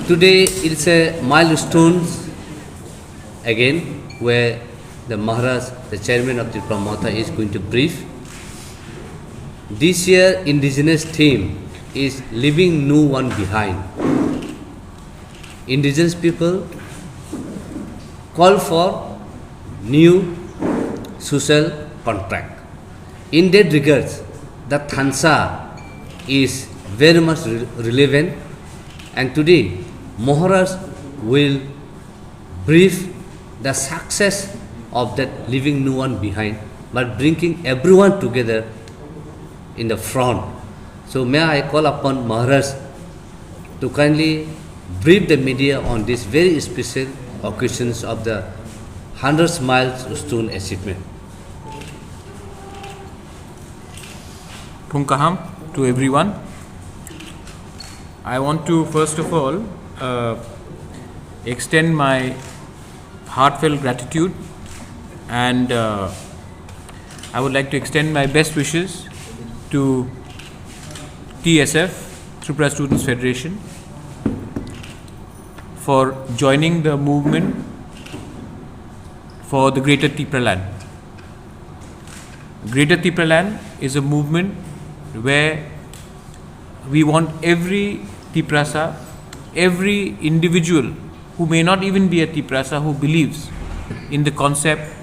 Today it's a milestone again where the Maharaj, the chairman of Tripura Matha, is going to brief. This year indigenous theme is leaving no one behind. Indigenous people call for new social contract. In that regards, the Thansa is very much relevant, and today Maharaj will brief the success of that leaving no one behind, but bringing everyone together in the front. So may I call upon Maharaj to kindly brief the media on this very special occasions of the 100th milestone achievement. Punkaham to everyone. I want to first of all extend my heartfelt gratitude, and I would like to extend my best wishes to TSF, Tripura Students Federation, for joining the movement for the Greater Tripura Land. Greater Tripura Land is a movement where we want every Triprasa, every individual who may not even be a Triprasa, who believes in the concept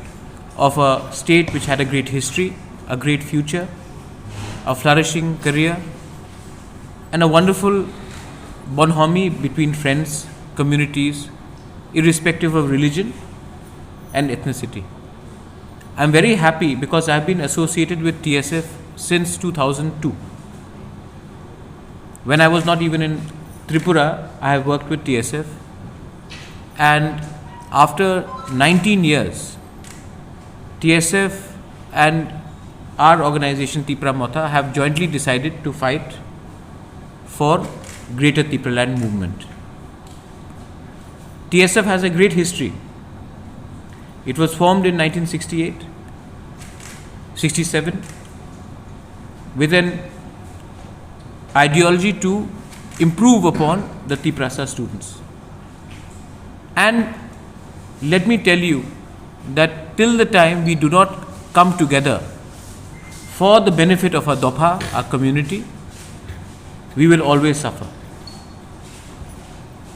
of a state which had a great history, a great future, a flourishing career, and a wonderful bonhomie between friends, communities, irrespective of religion and ethnicity. I am very happy because I have been associated with TSF since 2002. When I was not even in Tripura, I have worked with TSF, and after 19 years, TSF and our organization Tripura Matha have jointly decided to fight for Greater Tripura Land movement. TSF has a great history. It was formed in 1968, 67 with an ideology to improve upon the Triprasa students. And let me tell you that till the time we do not come together for the benefit of our Dopha, our community, we will always suffer.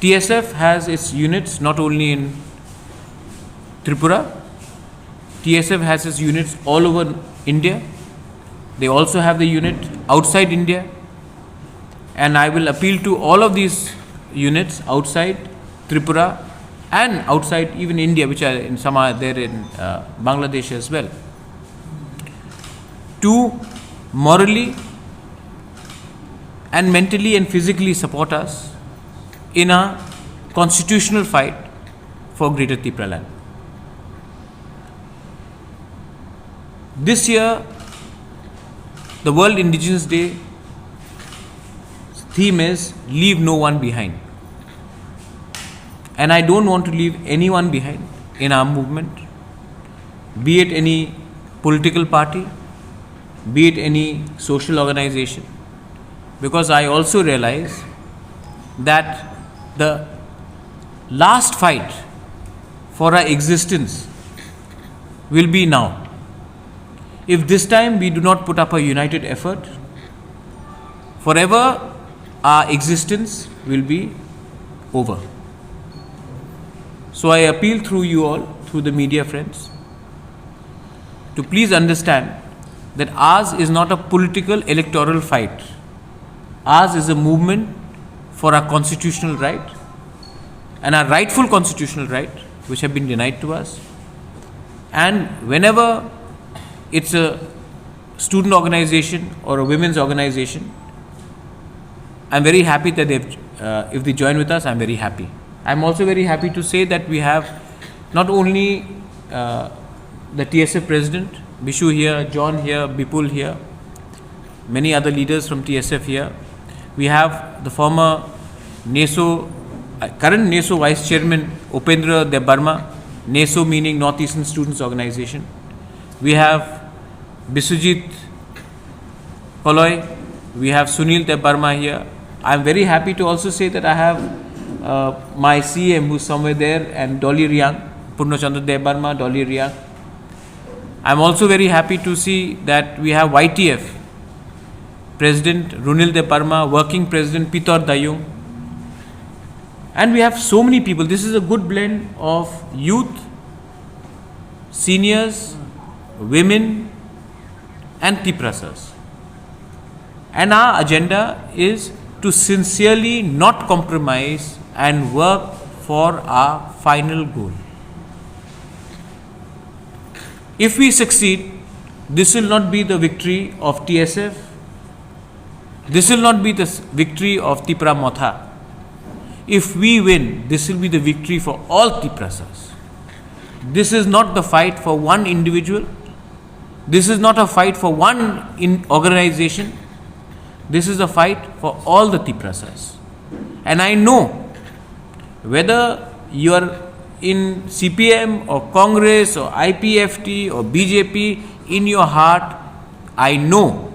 TSF has its units not only in Tripura, TSF has its units all over India. They also have the unit outside India, and I will appeal to all of these units outside Tripura and outside even India, which are in some are there in Bangladesh as well, to morally and mentally and physically support us in a constitutional fight for Greater Tripura Land. This year, the World Indigenous Day theme is Leave No One Behind. And I don't want to leave anyone behind in our movement, be it any political party, be it any social organization, because I also realize that the last fight for our existence will be now. If this time we do not put up a united effort, forever our existence will be over. So I appeal through you all, through the media friends, to please understand that ours is not a political electoral fight. Ours is a movement for our constitutional right and our rightful constitutional right, which have been denied to us. And whenever it's a student organization or a women's organization, I'm very happy that if they join with us, I'm very happy. I'm also very happy to say that we have not only the TSF president, Bishu here, John here, Bipul here, many other leaders from TSF here. We have the former NESO, current NESO Vice Chairman Upendra Debbarma, NESO meaning North Eastern Students Organization. We have Bisujit Koloy, we have Sunil Debbarma here. I am very happy to also say that I have my CM who's somewhere there, and Dolly Riang, Purnachandra Debarma, Dolly Riang. I'm also very happy to see that we have YTF, President Runil Debarma, Working President Pitor Dayung, and we have so many people. This is a good blend of youth, seniors, women, and Tiprasas. And our agenda is to sincerely not compromise and work for our final goal. If we succeed, this will not be the victory of TSF, this will not be the victory of Tipra Motha. If we win, this will be the victory for all Tiprasas. This is not the fight for one individual, this is not a fight for one organization, this is a fight for all the Tiprasas. And I know whether you are in CPM or Congress or IPFT or BJP, in your heart, I know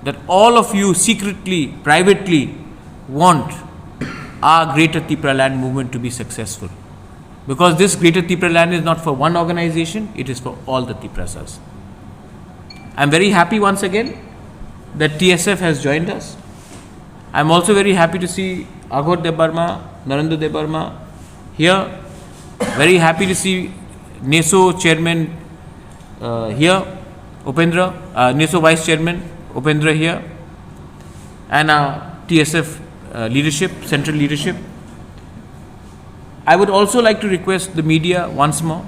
that all of you secretly, privately want our Greater Tipra Land movement to be successful. Because this Greater Tipra Land is not for one organization, it is for all the Tiprasas. I am very happy once again that TSF has joined us. I am also very happy to see Aghor Debarma, Narendra Debarma here. Very happy to see NESO Chairman here, Upendra, NESO Vice Chairman Upendra here, and our TSF leadership, central leadership. I would also like to request the media once more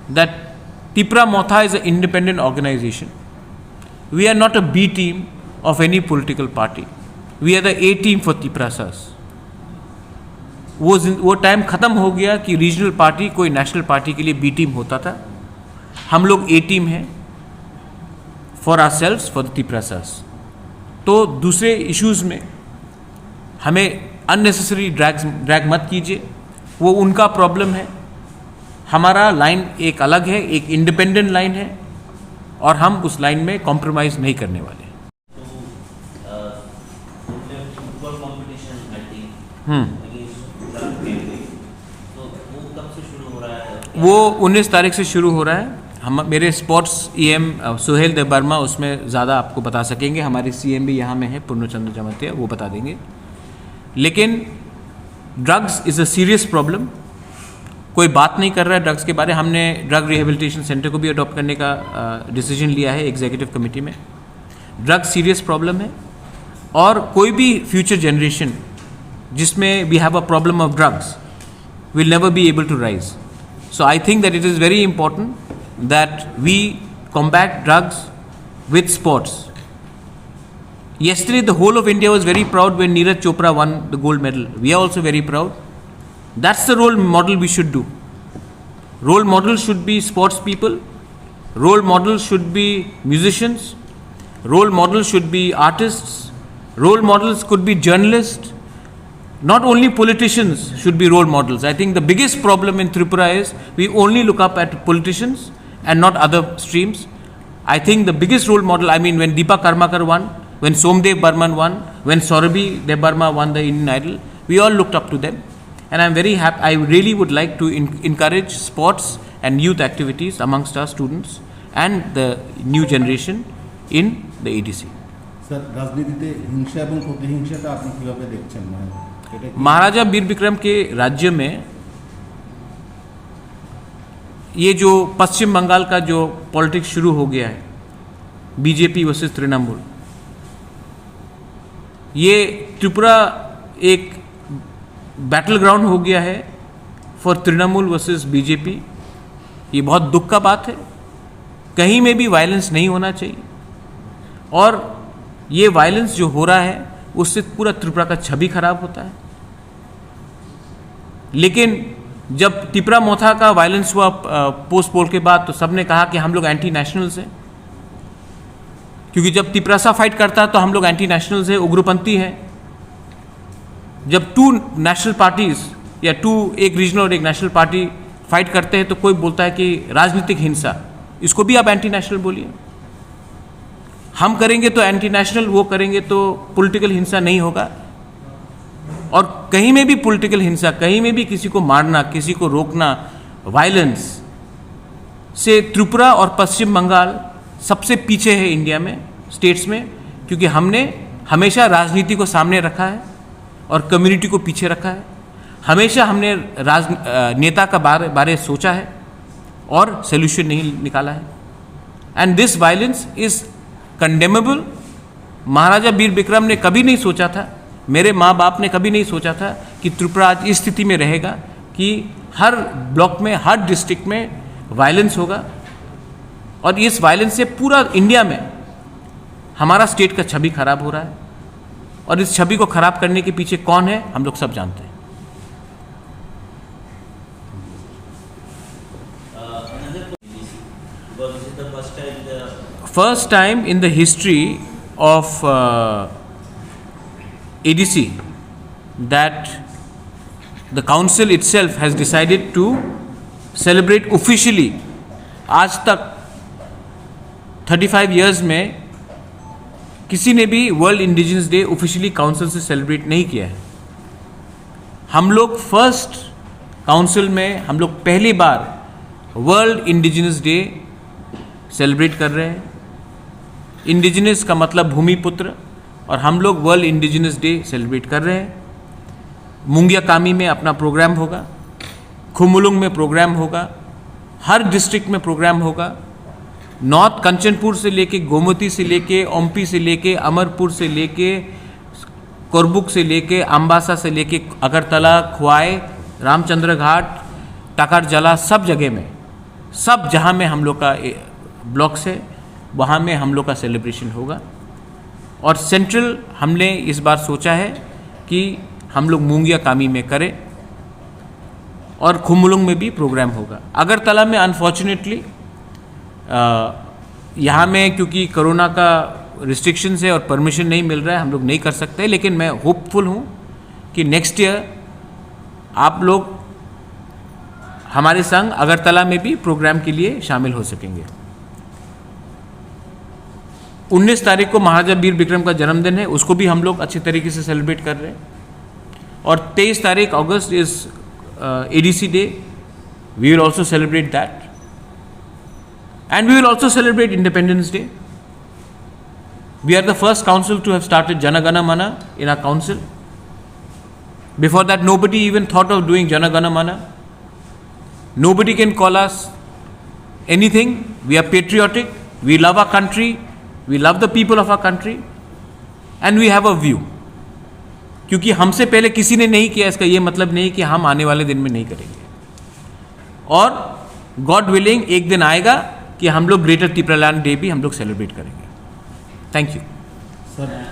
that Tipra Motha is an independent organization. We are not a B team of any political party. We are the A team for Tiprasas. वो time ख़त्म हो गया कि regional party कोई national party के लिए B team होता था. हम लोग ए टीम हैं for ourselves, for the Tiprasas. तो दूसरे इश्यूज़ में हमें अननेसेसरी ड्रैग मत कीजिए, वो उनका प्रॉब्लम है. हमारा लाइन एक अलग है, एक इंडिपेंडेंट लाइन है, और हम उस लाइन में कॉम्प्रोमाइज़ नहीं करने वाले. वो 19 तारीख से शुरू हो रहा है. हम मेरे स्पोर्ट्स EM सुहेल देबर्मा उसमें ज़्यादा आपको बता सकेंगे. हमारे CM भी यहाँ में है, पूर्णचंद्र जमतिया, वो बता देंगे. लेकिन drugs is a serious problem. कोई बात नहीं कर रहा है ड्रग्स के बारे. हमने ड्रग रिहेबिलिटेशन सेंटर को भी अडॉप्ट करने का डिसीजन लिया है एग्जीक्यूटिव कमेटी में. ड्रग्स सीरियस प्रॉब्लम है, और कोई भी फ्यूचर जनरेशन जिसमें we have a problem of drugs will never be able to rise. So I think that it is very important that we combat drugs with sports. Yesterday the whole of India was very proud when Neeraj Chopra won the gold medal. We are also very proud. That's the role model we should do. Role models should be sports people. Role models should be musicians. Role models should be artists. Role models could be journalists. Not only politicians should be role models. I think the biggest problem in Tripura is we only look up at politicians and not other streams. I think the biggest role model, I mean, when Deepa Karmakar won, when Somdev Burman won, when Saurabhi Debarma won the Indian Idol, we all looked up to them. And I'm very happy. I really would like to encourage sports and youth activities amongst our students and the new generation in the ADC. Sir, রাজনীতিতে হিংসা এবং প্রতিহিংসাটা আপনি কিভাবে দেখছেন? महाराजा वीर विक्रम के राज्य में ये जो पश्चिम बंगाल का जो पॉलिटिक्स शुरू हो गया है, बीजेपी वर्सेस तृणमूल, ये त्रिपुरा एक बैटल ग्राउंड हो गया है फॉर तृणमूल वर्सेस बीजेपी. ये बहुत दुख का बात है. कहीं में भी वायलेंस नहीं होना चाहिए, और ये वायलेंस जो हो रहा है उससे पूरा त्रिपुरा का छवि खराब होता है. लेकिन जब तिपरा मोथा का वायलेंस हुआ पोस्ट पोल के बाद, तो सबने कहा कि हम लोग एंटी नेशनल्स हैं, क्योंकि जब तिपरासा फाइट करता है तो हम लोग एंटी नेशनल्स हैं, उग्रपंथी हैं. जब टू नेशनल पार्टीज या एक रीजनल और एक नेशनल पार्टी फाइट करते हैं तो कोई बोलता है कि राजनीतिक हिंसा, इसको भी आप एंटी नेशनल बोलिए. हम करेंगे तो एंटी नेशनल, वो करेंगे तो पॉलिटिकल हिंसा नहीं होगा. और कहीं में भी पॉलिटिकल हिंसा, कहीं में भी किसी को मारना, किसी को रोकना, वायलेंस से त्रिपुरा और पश्चिम बंगाल सबसे पीछे है इंडिया में, स्टेट्स में, क्योंकि हमने हमेशा राजनीति को सामने रखा है और कम्युनिटी को पीछे रखा है। हमेशा हमने नेता का बारे सोचा है और सोल्यूशन नहीं निकाला है। And this violence is condemnable. Maharaja Veer Vikram ने कभी नहीं सोचा था, मेरे माँ बाप ने कभी नहीं सोचा था कि त्रिपुरा आज इस स्थिति में रहेगा कि हर ब्लॉक में, हर डिस्ट्रिक्ट में वायलेंस होगा। और इस वायलेंस से पूरा इंडिया में हमारा स्टेट का छवि खराब हो रहा है, और इस छवि को खराब करने के पीछे कौन है हम लोग सब जानते हैं। First time in the history of ADC that the council itself has decided to celebrate officially। आज तक 35 years में किसी ने भी world indigenous day officially council से सेलिब्रेट नहीं किया है। हम लोग फर्स्ट काउंसिल में हम लोग पहली बार वर्ल्ड इंडिजिनस डे सेलिब्रेट कर रहे हैं। इंडिजिनस का मतलब भूमिपुत्र, और हम लोग वर्ल्ड इंडिजिनस डे सेलिब्रेट कर रहे हैं। मुंगिया कामी में अपना प्रोग्राम होगा, खुमुलुंग में प्रोग्राम होगा, हर डिस्ट्रिक्ट में प्रोग्राम होगा। नॉर्थ कंचनपुर से लेके, गोमती से लेके, ओम्पी से लेके, अमरपुर से लेके, कोरबुक से लेके, अम्बासा से लेके, अगरतला, खुआई, रामचंद्र घाट, टाकरजला, सब जगह में, सब जहाँ में हम लोग का ब्लॉक्स है वहाँ में हम लोग का सेलिब्रेशन होगा। और सेंट्रल हमने इस बार सोचा है कि हम लोग मुंगिया कामी में करें, और खुमुलुंग में भी प्रोग्राम होगा। अगरतला में अनफॉर्चुनेटली यहाँ में क्योंकि कोरोना का रिस्ट्रिक्शंस है और परमिशन नहीं मिल रहा है, हम लोग नहीं कर सकते। लेकिन मैं होपफुल हूँ कि नेक्स्ट ईयर आप लोग हमारे संग अगरतला में भी प्रोग्राम के लिए शामिल हो सकेंगे। 19 तारीख को महाराजा वीर विक्रम का जन्मदिन है, उसको भी हम लोग अच्छे तरीके से सेलिब्रेट कर रहे हैं। और 23 तारीख अगस्त is ADC day, we will also celebrate that, and we will also celebrate independence day. We are the first council to have started Jana Gana Mana in our council. Before that, nobody even thought of doing Jana Gana Mana. Nobody can call us anything. We are patriotic. We love our country. We love the people of our country. And we have a view. क्योंकि हमसे पहले किसी ने नहीं किया, इसका ये मतलब नहीं कि हम आने वाले दिन में नहीं करेंगे। और गॉड विलिंग एक दिन आएगा कि हम लोग ग्रेटर त्रिपुरालैंड डे भी हम लोग सेलिब्रेट करेंगे। Thank you sir.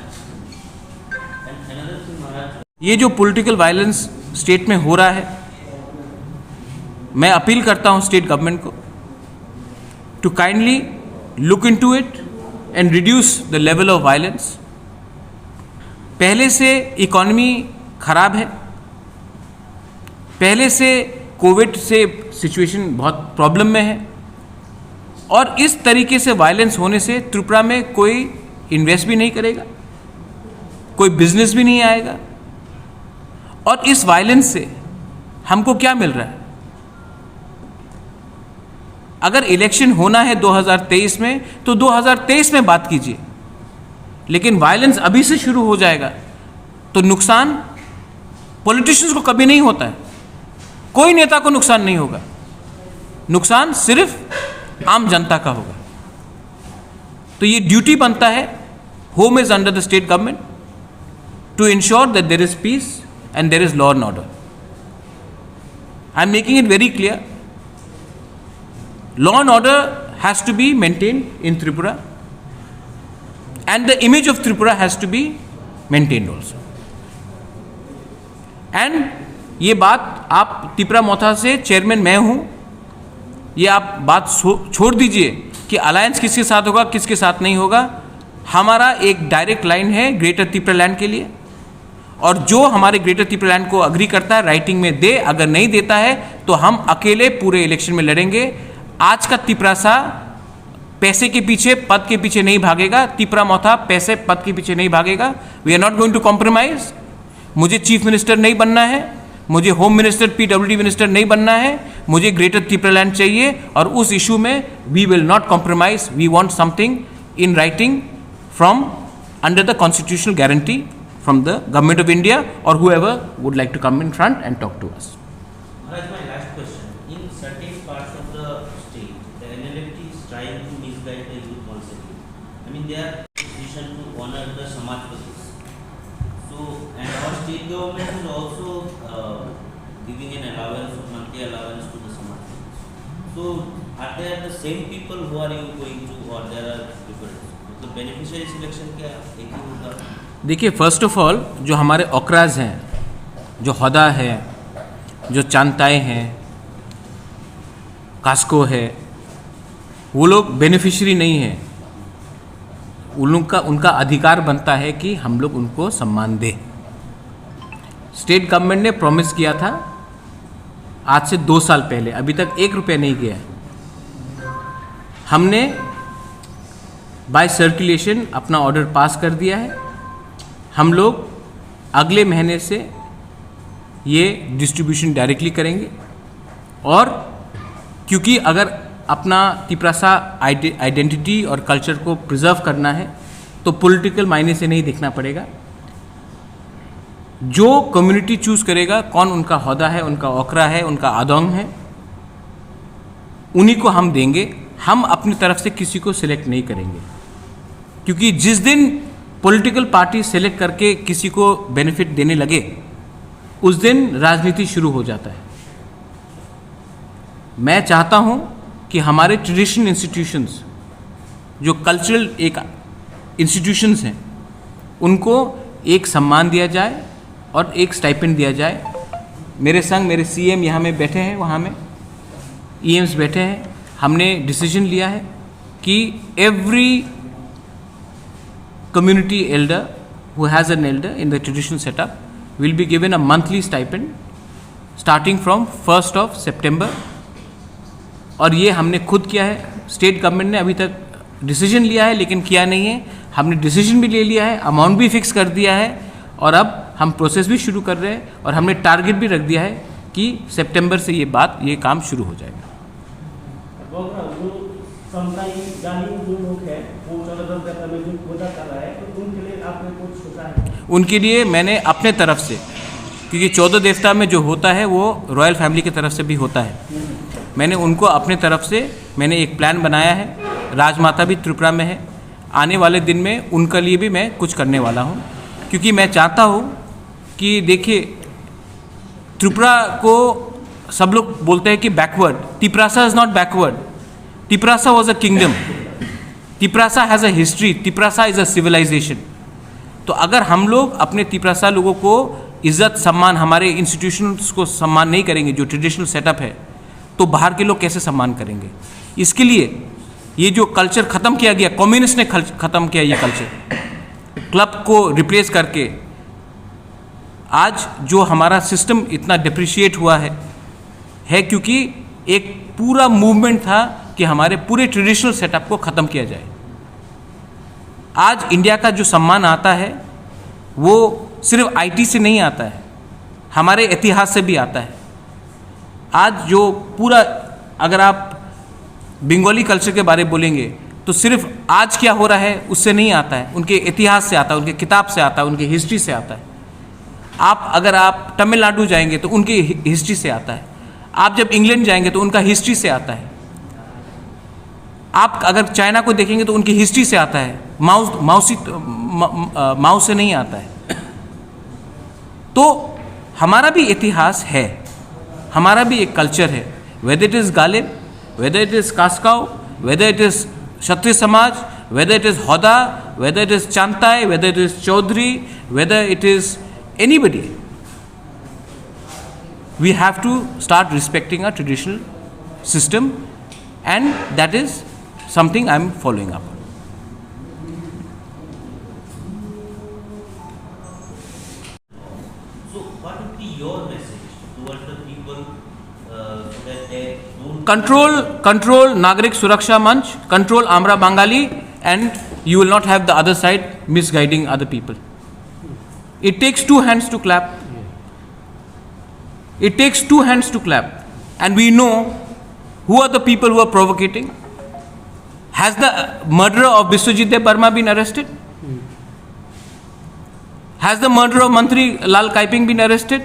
ये जो पॉलिटिकल वायलेंस स्टेट में हो रहा है, मैं अपील करता हूं स्टेट गवर्नमेंट को to kindly look into it and reduce the level of violence. पहले से इकोनॉमी खराब है, पहले से कोविड से सिचुएशन बहुत प्रॉब्लम में है, और इस तरीके से वायलेंस होने से त्रिपुरा में कोई इन्वेस्ट भी नहीं करेगा, कोई बिजनेस भी नहीं आएगा। और इस वायलेंस से हमको क्या मिल रहा है? अगर इलेक्शन होना है 2023 में तो 2023 में बात कीजिए, लेकिन वायलेंस अभी से शुरू हो जाएगा तो नुकसान पॉलिटिशियंस को कभी नहीं होता है, कोई नेता को नुकसान नहीं होगा, नुकसान सिर्फ आम जनता का होगा। तो ये ड्यूटी बनता है, home is under the state government to ensure that there is peace and there is law and order. I am making it very clear, law and order has to be maintained in Tripura and the image of Tripura has to be maintained also. And ये बात आप त्रिपुरा मोथा से chairman मैं हूँ, ये आप बात छोड़ दीजिए कि अलायंस किसके साथ होगा किसके साथ नहीं होगा। हमारा एक डायरेक्ट लाइन है ग्रेटर त्रिपुरालैंड के लिए, और जो हमारे ग्रेटर त्रिपुरालैंड को अग्री करता है राइटिंग में दे, अगर नहीं देता है तो हम अकेले पूरे इलेक्शन में लड़ेंगे। आज का त्रिपुरासा पैसे के पीछे, पद के पीछे नहीं भागेगा। त्रिपुरा मोथा पैसे पद के पीछे नहीं भागेगा। We are not going to compromise. मुझे चीफ मिनिस्टर नहीं बनना है, मुझे होम मिनिस्टर पीडब्ल्यूडी मिनिस्टर नहीं बनना है, मुझे ग्रेटर त्रिपुरालैंड चाहिए, और उस इशू में we will not compromise, we want something in writing from under the constitutional guarantee from the government of India और whoever would like to come in front and talk to us. Maharaj, my last question. In certain parts of the state, the NLFT is trying to misguide the youth constantly. I mean, they are position to honor the Samajpadis. So, and our state government is also giving an allowance, monthly allowance to the Samajpadis. So, are there the same people who are you going to, or there are different? तो beneficiary selection क्या एक ही होगा? देखिए, first of all जो हमारे ओकराज हैं, जो हौदा है, जो चांताएँ हैं, कास्को है, वो लोग बेनिफिशियरी नहीं हैं। उन लोग का उनका अधिकार बनता है कि हम लोग उनको सम्मान दें। स्टेट गवर्नमेंट ने प्रॉमिस किया था आज से 2 साल पहले, अभी तक 1 रुपया नहीं गया है। हमने बाय सर्कुलेशन अपना ऑर्डर पास कर दिया है। हम लोग अगले महीने से ये डिस्ट्रीब्यूशन डायरेक्टली करेंगे, और क्योंकि अगर अपना तिपरासा आइडेंटिटी और कल्चर को प्रिजर्व करना है तो पॉलिटिकल मायने से नहीं देखना पड़ेगा। जो कम्युनिटी चूज करेगा, कौन उनका हौदा है, उनका ओकरा है, उनका आदोंग है, उन्हीं को हम देंगे। हम अपनी तरफ से किसी को सिलेक्ट नहीं करेंगे, क्योंकि जिस दिन पॉलिटिकल पार्टी सिलेक्ट करके किसी को बेनिफिट देने लगे, उस दिन राजनीति शुरू हो जाता है। मैं चाहता हूं कि हमारे ट्रेडिशनल इंस्टीट्यूशंस, जो कल्चरल एक इंस्टीट्यूशंस हैं, उनको एक सम्मान दिया जाए और एक स्टाइपेंड दिया जाए। मेरे संग मेरे सीएम यहाँ में बैठे हैं, वहाँ में ईएम्स बैठे हैं। हमने डिसीजन लिया है कि every community elder who has an elder in the traditional setup will be given a monthly stipend starting from 1st of September। और ये हमने खुद किया है। स्टेट गवर्नमेंट ने अभी तक डिसीजन लिया है लेकिन किया नहीं है। हमने डिसीजन भी ले लिया है, अमाउंट भी फिक्स कर दिया है, और अब हम प्रोसेस भी शुरू कर रहे हैं, और हमने टारगेट भी रख दिया है कि सितंबर से ये काम शुरू हो जाएगा। उनके लिए मैंने अपने तरफ से, क्योंकि 14 देवता में जो होता है वो रॉयल फैमिली की तरफ से भी होता है, मैंने उनको अपने तरफ से मैंने एक प्लान बनाया है। राजमाता भी त्रिपुरा में है, आने वाले दिन में उनके लिए भी मैं कुछ करने वाला हूँ, क्योंकि मैं चाहता हूँ कि देखिए, त्रिपुरा को सब लोग बोलते हैं कि backward. Tiprasa is not backward. Tiprasa was a kingdom. Tiprasa has a history. Tiprasa is a civilization. तो अगर हम लोग अपने तिपरासा लोगों को इज्जत सम्मान, हमारे इंस्टीट्यूशंस को सम्मान नहीं करेंगे, जो ट्रेडिशनल सेटअप है, तो बाहर के लोग कैसे सम्मान करेंगे? इसके लिए ये जो कल्चर ख़त्म किया गया, कम्युनिस्ट ने ख़त्म किया ये कल्चर, क्लब को रिप्लेस करके आज जो हमारा सिस्टम इतना डिप्रिशिएट हुआ है क्योंकि एक पूरा मूवमेंट था कि हमारे पूरे ट्रेडिशनल सेटअप को ख़त्म किया जाए। आज इंडिया का जो सम्मान आता है वो सिर्फ आईटी से नहीं आता है, हमारे इतिहास से भी आता है। आज जो पूरा, अगर आप बंगाली कल्चर के बारे में बोलेंगे तो सिर्फ आज क्या हो रहा है उससे नहीं आता है, उनके इतिहास से आता है, उनके किताब से आता है, उनकी हिस्ट्री से आता है। अगर आप तमिलनाडु जाएंगे तो उनकी हिस्ट्री से आता है। आप जब इंग्लैंड जाएंगे तो उनका हिस्ट्री से आता है। आप अगर चाइना को देखेंगे तो उनकी हिस्ट्री से आता है, माओ से नहीं आता है। तो हमारा भी इतिहास है, हमारा भी एक कल्चर है, whether it is Ghalib, whether it is कास्काओ, whether it is Kshatriya Samaj, whether it is हौदा, वेदर इट इज़ चांताई, whether it is Chaudhary, whether it is anybody, we have to start respecting our traditional system, and that is something I am following up. So what would be your message towards the people so that they don't control Nagarik Suraksha Manch, control Amra Bangali, and you will not have the other side misguiding other people. It takes two hands to clap. It takes two hands to clap. And we know who are the people who are provocating. Has the murderer of Biswajit Dev Burma been arrested? Has the murderer of Mantri Lal Kaiping been arrested?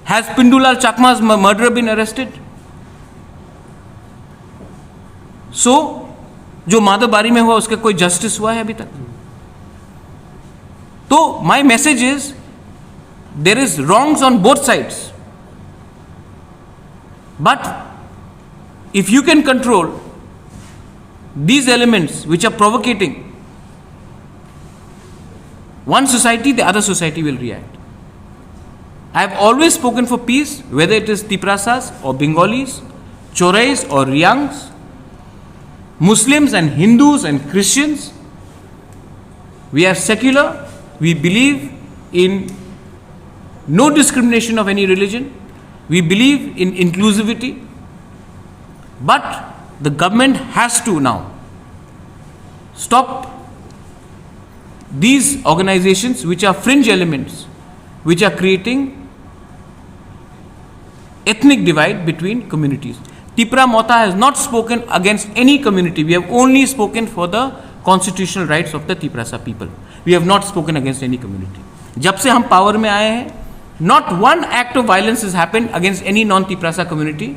Has Pindulal Chakma's murderer been arrested? So, जो माधवबारी में हुआ उसका कोई justice हुआ है अभी तक? तो my message is, there is wrongs on both sides. But if you can control these elements which are provocating one society, the other society will react. I have always spoken for peace, whether it is Tiprasas or Bengalis, Chorais or Riangs, Muslims and Hindus and Christians. We are secular. We believe in no discrimination of any religion. We believe in inclusivity. But the government has to now stop these organizations which are fringe elements, which are creating ethnic divide between communities. Tipra Mota has not spoken against any community. We have only spoken for the constitutional rights of the Tiprasa people. We have not spoken against any community. जब से हम power में आए हैं, not one act of violence has happened against any non-Tiprasa community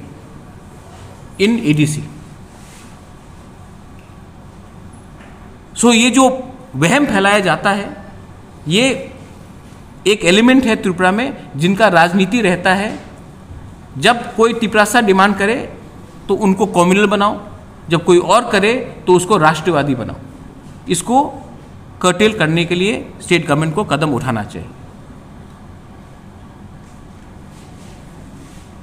in ADC. So ये जो वहम फैलाया जाता है, ये एक एलिमेंट है त्रिपुरा में जिनका राजनीति रहता है. जब कोई तिपरासा डिमांड करे तो उनको कम्युनल बनाओ, जब कोई और करे तो उसको राष्ट्रवादी बनाओ. इसको कर्टेल करने के लिए स्टेट गवर्नमेंट को कदम उठाना चाहिए.